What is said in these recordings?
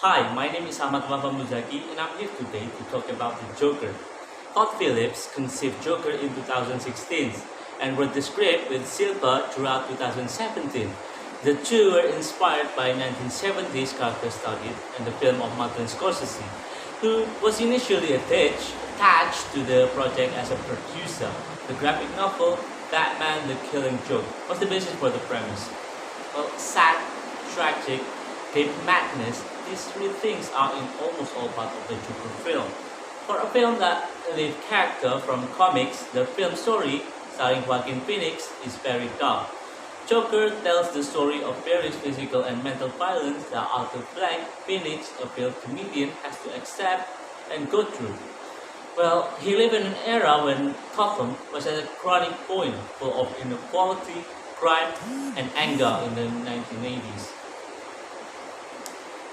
Hi, my name is Wafa Muzaki and I'm here today to talk about the Joker. Todd Phillips conceived Joker in 2016 and wrote the script with Silva throughout 2017. The two were inspired by 1970s character study and the film of Martin Scorsese, who was initially attached to the project as a producer. The graphic novel Batman the Killing Joke was the basis for the premise. Well, sad, tragic, deep madness, these three things are in almost all parts of the Joker film. For a film that leaves character from comics, the film story, starring Joaquin Phoenix, is very dark. Joker tells the story of various physical and mental violence that Arthur Blank, Phoenix, a failed comedian, has to accept and go through. Well, he lived in an era when Gotham was at a chronic point full of inequality, crime, and anger in the 1980s.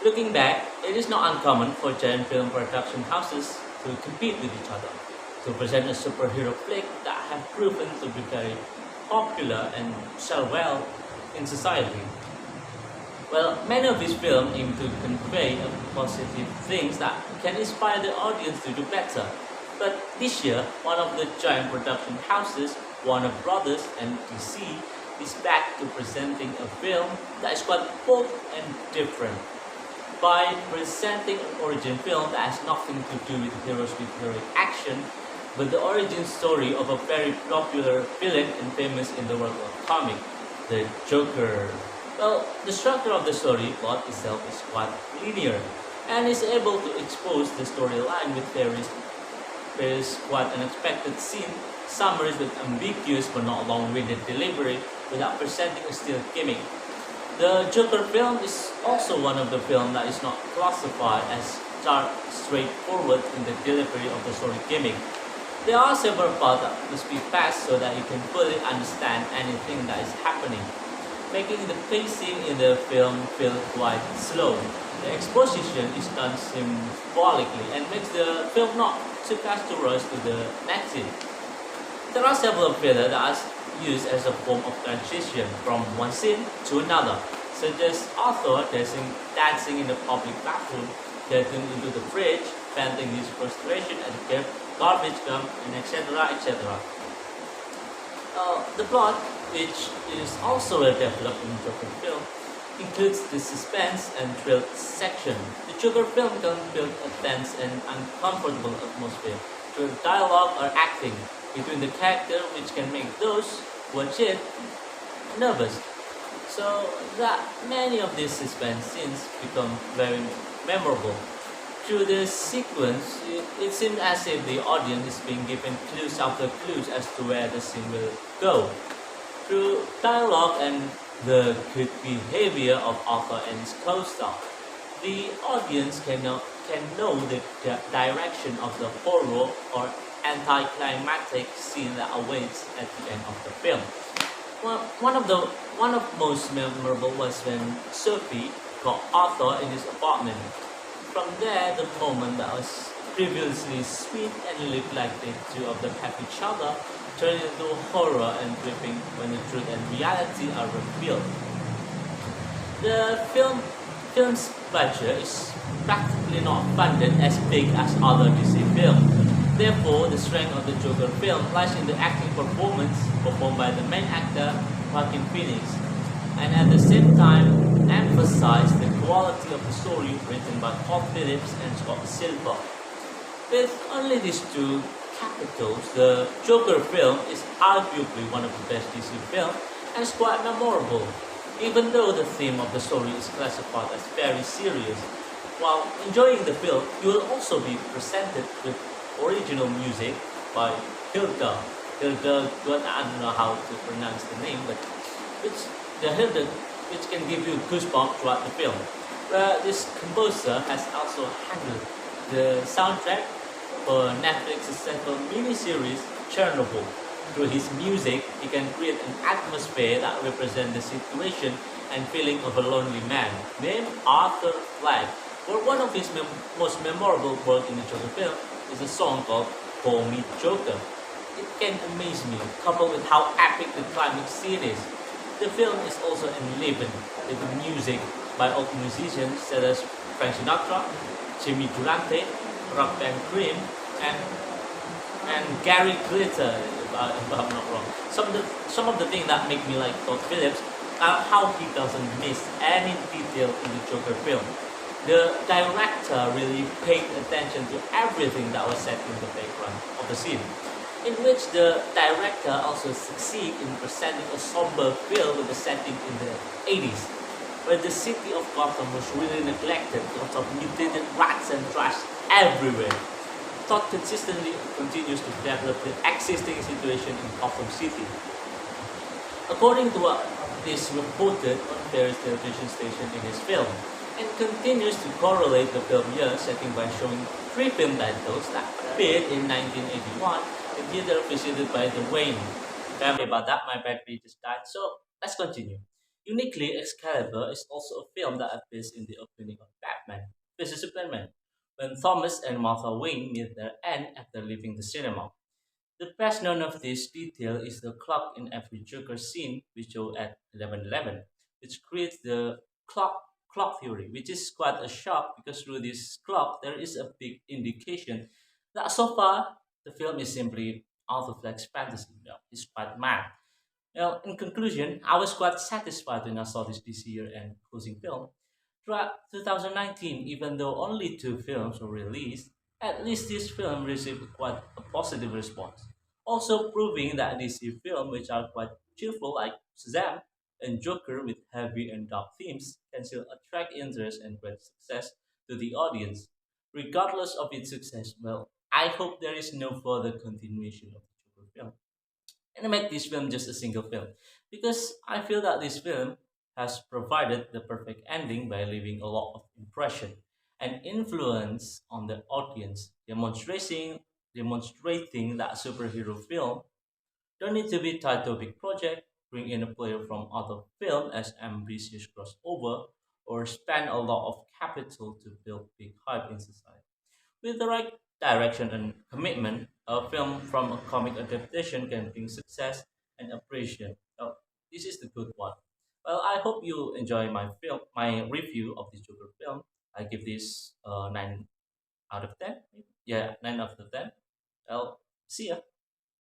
Looking back, it is not uncommon for giant film production houses to compete with each other to present a superhero flick that have proven to be very popular and sell well in society. Well, many of these films aim to convey positive things that can inspire the audience to do better. But this year, one of the giant production houses, Warner Brothers and DC, is back to presenting a film that is quite bold and different. By presenting an origin film that has nothing to do with heroes with heroic action, but the origin story of a very popular villain and famous in the world of comic, the Joker. Well, the structure of the story plot itself is quite linear and is able to expose the storyline with various quite unexpected scene summaries with ambiguous but not long-winded delivery without presenting a still gimmick. The Joker film is also one of the films that is not classified as straightforward in the delivery of the story gimmick. There are several parts that must be passed so that you can fully understand anything that is happening, making the pacing in the film feel quite slow. The exposition is done symbolically and makes the film not too fast to rush to the next scene. There are several fillers that are used as a form of transition from one scene to another, such as Arthur dancing in the public bathroom, getting into the fridge, venting his frustration at the garbage dump, and etc. etc. The plot, which is also well developed in the Joker film, includes the suspense and thrill section. The Joker film can build a tense and uncomfortable atmosphere through dialogue or acting between the character, which can make those who watch it nervous. So that many of these suspense scenes become very memorable. Through the sequence, it seems as if the audience is being given clues after clues as to where the scene will go. Through dialogue and the good behavior of Arthur and his co-star, the audience can know the direction of the horror or anticlimactic scene that awaits at the end of the film. One of most memorable was when Sophie got Arthur in his apartment. From there, the moment that was previously sweet and looked like the two of them have each other turned into horror and gripping when the truth and reality are revealed. The film's budget is practically not funded as big as other DC films. Therefore, the strength of the Joker film lies in the acting performance performed by the main actor, Joaquin Phoenix, and at the same time emphasize the quality of the story written by Todd Phillips and Scott Silva. With only these two capitals, the Joker film is arguably one of the best DC films and is quite memorable, even though the theme of the story is classified as very serious. While enjoying the film, you will also be presented with original music by Hilda. I don't know how to pronounce the name, but which can give you goosebumps throughout the film. This composer has also handled the soundtrack for Netflix's successful miniseries Chernobyl. Through his music, he can create an atmosphere that represents the situation and feeling of a lonely man named Arthur Fleck. For one of his most memorable work in the Joker film is a song called Call Me Joker. It can amaze me, coupled with how epic the climax scene is. The film is also enlivened with music by old musicians such as Frank Sinatra, Jimmy Durante, Rock Band Cream, and Gary Glitter, if I'm not wrong. Some of the things that make me like Todd Phillips are how he doesn't miss any detail in the Joker film. The director really paid attention to everything that was set in the background of the scene, in which the director also succeeded in presenting a somber feel with the setting in the 80s, where the city of Gotham was really neglected, lots of mutated rats and trash everywhere. Todd consistently continues to develop the existing situation in Gotham City. According to what is reported on various television stations in his film, and continues to correlate the film year setting by showing three film titles that appeared in 1981 in theater visited by the Wayne. Sorry about that, my battery just died. So let's continue. Uniquely, Excalibur is also a film that appears in the opening of Batman vs Superman, when Thomas and Martha Wayne meet their end after leaving the cinema. The best known of this detail is the clock in every Joker scene we show at 11:11, which creates the clock theory, which is quite a shock because through this clock there is a big indication that so far the film is simply out-of-flex fantasy. It's quite mad. In conclusion, I was quite satisfied when I saw this year and closing film. Throughout 2019, even though only two films were released, at least this film received quite a positive response. Also proving that DC films, which are quite cheerful like Shazam and Joker with heavy and dark themes, can still attract interest and great success to the audience. Regardless of its success, well, I hope there is no further continuation of the Joker film and make this film just a single film because I feel that this film has provided the perfect ending by leaving a lot of impression and influence on the audience, demonstrating that superhero film don't need to be tied to a big project, bring in a player from other film as ambitious crossover, or spend a lot of capital to build big hype in society. With the right direction and commitment, a film from a comic adaptation can bring success and appreciation. Oh, this is the good one. Well, I hope you enjoy my review of this Joker film. I give this 9 out of 10. Yeah, 9 out of 10. Well, see ya.